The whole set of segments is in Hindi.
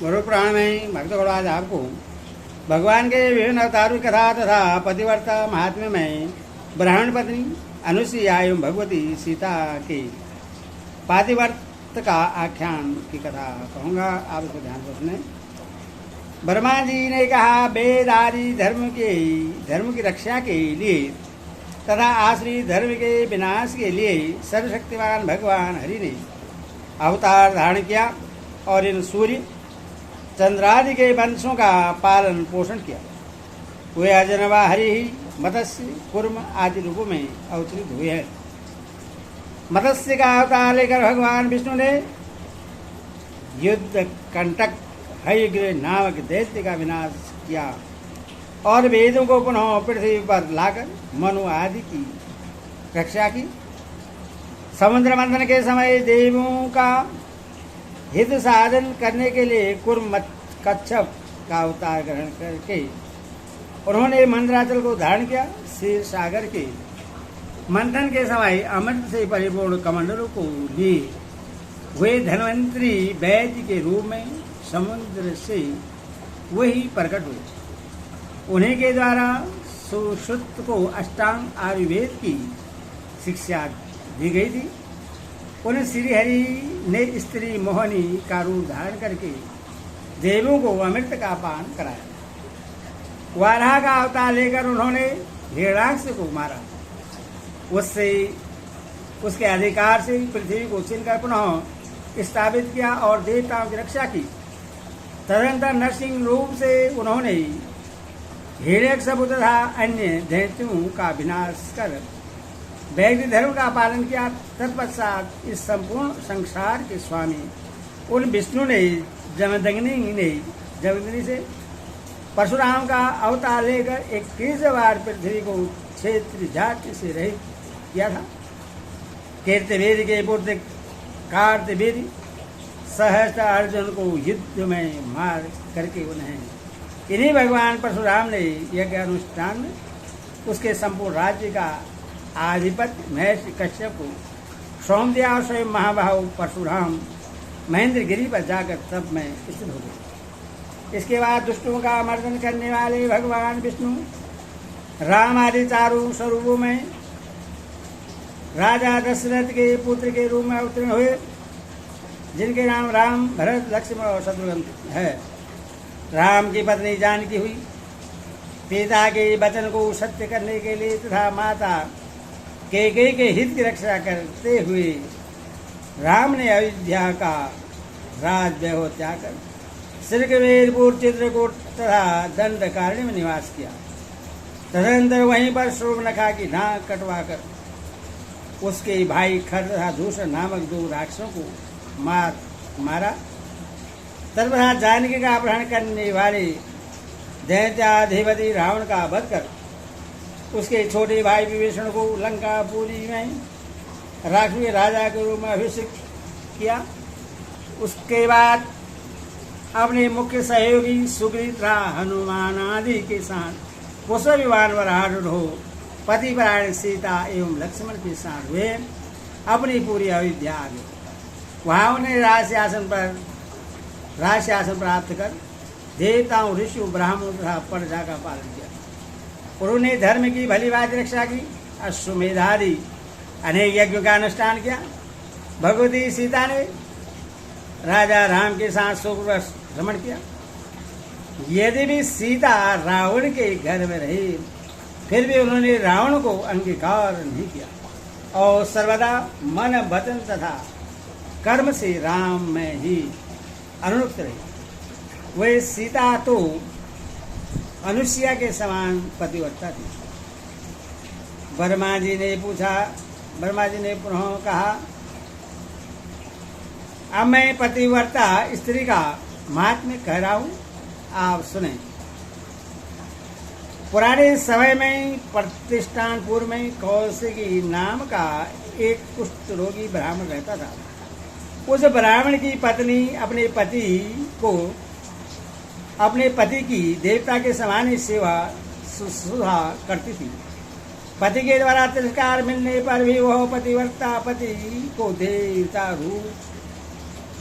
गुरु पुराण में भक्त आज आपको भगवान के विभिन्न अवतारों की कथा तथा पतिव्रता महात्म्य में ब्राह्मण पत्नी अनुसुईया एवं भगवती सीता के पातिव्रत का आख्यान की कथा कहूँगा। आप इसको ध्यान से सुने। ब्रह्मा जी ने कहा, वेद आदि धर्म की रक्षा के लिए तथा आश्रित धर्म के विनाश के लिए सर्वशक्तिमान भगवान हरि ने अवतार धारण किया और इन सूर्य चंद्रादि के वंशों का पालन पोषण किया। वे अजनवा हरि ही मत्स्य कुर्म आदि रूपों में अवतरित हुए हैं। मत्स्य का अवतार लेकर भगवान विष्णु ने युद्ध कंटक हयग्रीव नामक दैत्य का विनाश किया और वेदों को पुनः पृथ्वी पर लाकर मनु आदि की रक्षा की। समुद्र मंथन के समय देवों का हित साधन करने के लिए कुर्म कच्छप का अवतार ग्रहण करके उन्होंने मंदराचल को धारण किया। क्षीर सागर के मंथन के समय अमृत से परिपूर्ण कमंडलों को लिए वे धन्वंतरी वैद्य के रूप में समुद्र से वही प्रकट हुए। उन्हीं के द्वारा सुश्रुत को अष्टांग आयुर्वेद की शिक्षा दी गई थी। उन्हें श्रीहरि ने स्त्री मोहनी का रूप धारण करके देवों को अमृत का पान कराया। वाराह का अवतार लेकर उन्होंने हिरण्याक्ष को मारा। उससे उसके अधिकार से पृथ्वी को छीनकर पुनः स्थापित किया और देवताओं की रक्षा की। तदनंतर नरसिंह रूप से उन्होंने हिरण्यकश्यप तथा अन्य दैत्यों का विनाश कर वैदिक धर्म का पालन किया। तत्पश्चात इस संपूर्ण संसार के स्वामी उन विष्णु ने जमदग्नि से परशुराम का अवतार लेकर 21 बार पृथ्वी को क्षेत्र जाति से रहित किया था। कीर्तिवेदी के पुत्र कार्तवेदी सहस्त्र अर्जुन को युद्ध में मार करके उन्हें इन्हीं भगवान परशुराम ने यज्ञ अनुष्ठान में उसके संपूर्ण राज्य का आधिपत्य महर्षि कश्यप को सौंप दिया और स्वयं महाबाहु परशुराम महेंद्र गिरी पर जाकर तप में स्थित हो गए। इसके बाद दुष्टों का मर्दन करने वाले भगवान विष्णु राम आदि चारों स्वरूपों में राजा दशरथ के पुत्र के रूप में अवतीर्ण हुए, जिनके नाम राम, भरत, लक्ष्मण और शत्रुघ्न है। राम की पत्नी जानकी हुई। पिता के वचन को सत्य करने के लिए तथा माता कैकेयी के हित की रक्षा करते हुए राम ने अयोध्या का राज वैभव त्याग कर श्रीवेदपुर, चित्रकूट तथा दंडकारण्य में निवास किया। तदनंतर वहीं पर शूर्पणखा की नाक कटवाकर उसके भाई खर तथा दूसर नामक 2 राक्षसों को मारा। तत्पश्चात जानकी का अपहरण करने वाले दैत्याधिपति रावण का वध कर उसके छोटे भाई विभीषण को लंकापुरी में राक्षसी राजा के रूप में अभिषेक किया। उसके बाद अपने मुख्य सहयोगी सुग्रीव तथा हनुमान आदि के साथ पुष्प विमान पर आरूढ़ हो पतिपरायण सीता एवं लक्ष्मण के साथ वे अपनी पूरी अयोध्या आ गए। वहाँ उन्हें राजशासन प्राप्त कर देवताओं, ऋषियों, ब्राह्मणों तथा प्रजा का पालन किया। उन्होंने धर्म की भली भांति रक्षा की। अश्वमेधादि अनेक यज्ञों का अनुष्ठान किया। भगवती सीता ने राजा राम के साथ सुखपूर्वक भ्रमण किया। यदि भी सीता रावण के घर में रही, फिर भी उन्होंने रावण को अंगीकार नहीं किया और सर्वदा मन, वचन तथा कर्म से राम में ही अनुरक्त रही। वे सीता तो अनुसुईया के समान पतिव्रता थी। ब्रह्मा जी ने पुनः कहा, अब मैं पतिव्रता स्त्री का महात्म्य कह रहा हूँ, आप सुने। पुराने समय में प्रतिष्ठानपुर में कौशिकी नाम का एक कुष्ठ रोगी ब्राह्मण रहता था। उस ब्राह्मण की पत्नी अपने पति की देवता के समान ही सेवा शुश्रूषा करती थी। पति के द्वारा तिरस्कार मिलने पर भी वह पतिव्रता पति को देवता रूप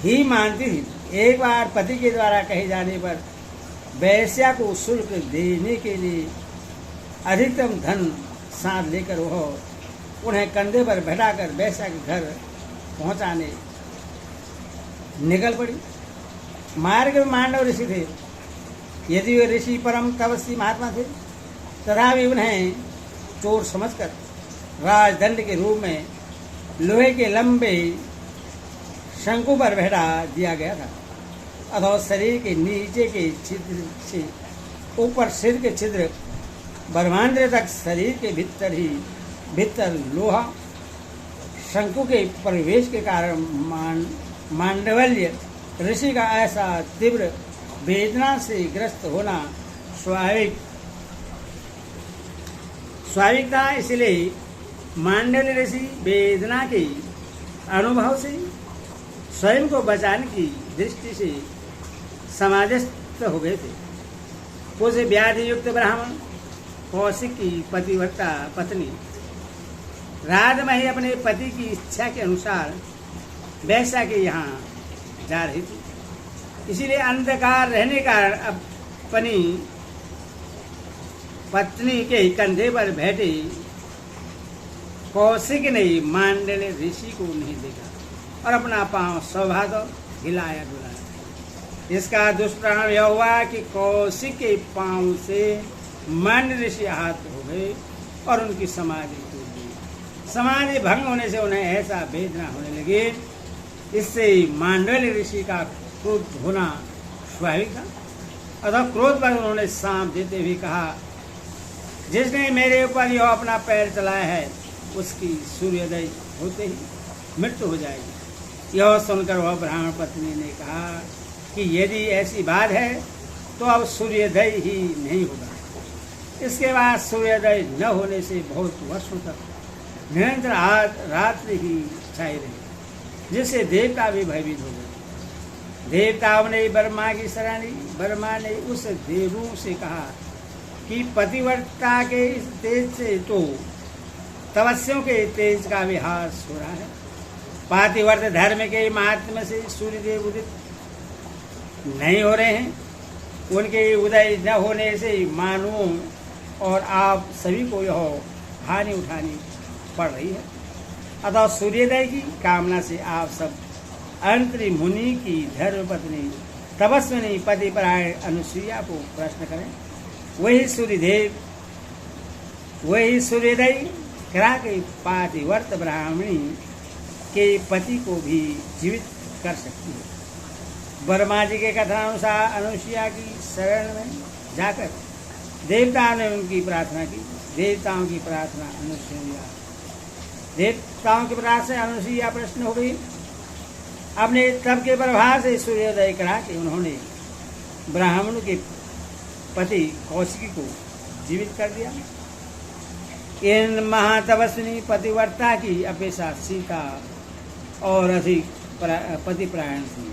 ही मानती थी। एक बार पति के द्वारा कहे जाने पर वेश्या को शुल्क देने के लिए अधिकतम धन साथ लेकर वह उन्हें कंधे पर बैठाकर वेश्या के घर पहुंचाने निकल पड़ी। मार्ग में मांडव ऋषि थे। यदि वे ऋषि परम तपस्वी महात्मा थे, तथापि उन्हें चोर समझकर राजदंड के रूप में लोहे के लंबे शंकु पर बैठा दिया गया था। अथवा शरीर के नीचे के छिद्र से ऊपर सिर के छिद्र ब्रह्मांड तक शरीर के भीतर लोहा शंकु के प्रवेश के कारण मांडवल्य ऋषि का ऐसा तीव्र वेदना से ग्रस्त होना स्वाभाविक था। इसलिए मांडव्य ऋषि वेदना के अनुभव से स्वयं को बचाने की दृष्टि से समाधिस्थ हो गए थे। उस व्याधि युक्त ब्राह्मण कौशिक की पतिव्रता पत्नी रात में ही अपने पति की इच्छा के अनुसार वेश्या के यहाँ जा रही थी। इसीलिए अंधकार रहने का अपनी पत्नी के कंधे पर बैठे कौशिक ने मांडल्य ऋषि को नहीं देखा और अपना पांव सौभाग्य हिलाया डुलाया। इसका दुष्परिणाम यह हुआ कि कौशिक के पांव से मांडल्य ऋषि आहत हो गए और उनकी समाधि टूट गई। समाधि भंग होने से उन्हें ऐसा वेदना होने लगी। इससे मांडल्य ऋषि का क्रोध होना स्वाभाविक था। अतः क्रोध पर उन्होंने सांप देते हुए कहा, जिसने मेरे ऊपर यह अपना पैर चलाया है उसकी सूर्योदय होते ही मृत्यु हो जाएगी। यह सुनकर वह ब्राह्मण पत्नी ने कहा कि यदि ऐसी बात है तो अब सूर्योदय ही नहीं होगा। इसके बाद सूर्योदय न होने से बहुत वर्षों तक निरंतर रात्रि ही छाई रही, जिससे देवता भी भयभीत हो गए। देवताओं ने ब्रह्मा की शरण ली। ब्रह्मा ने उस देवों से कहा कि पतिव्रता के इस तेज से तो तपस्वियों के तेज का विहास हो रहा है। पातिव्रत धर्म के महात्म्य से सूर्यदेव उदित नहीं हो रहे हैं। उनके उदय न होने से मानवों और आप सभी को यह हानि उठानी पड़ रही है। अतः सूर्योदय की कामना से आप सब अंतरी मुनि की धर्मपत्नी तपस्विनी पतिपरायण अनुसुईया को प्रश्न करें। वही सूर्योदय करा के पातिव्रत ब्राह्मणी के पति को भी जीवित कर सकती है। ब्रह्मा जी के कथनानुसार अनुसुईया की शरण में जाकर देवताओं ने उनकी प्रार्थना की। देवताओं की प्रार्थना अनुसुईया प्रश्न हो गई। अपने तप के प्रभाव से सूर्योदय करा के उन्होंने ब्राह्मण के पति कौशिकी को जीवित कर दिया। इन महातपस्विनी पतिव्रता की अपेक्षा सीता और अधिक पतिपरायण थी।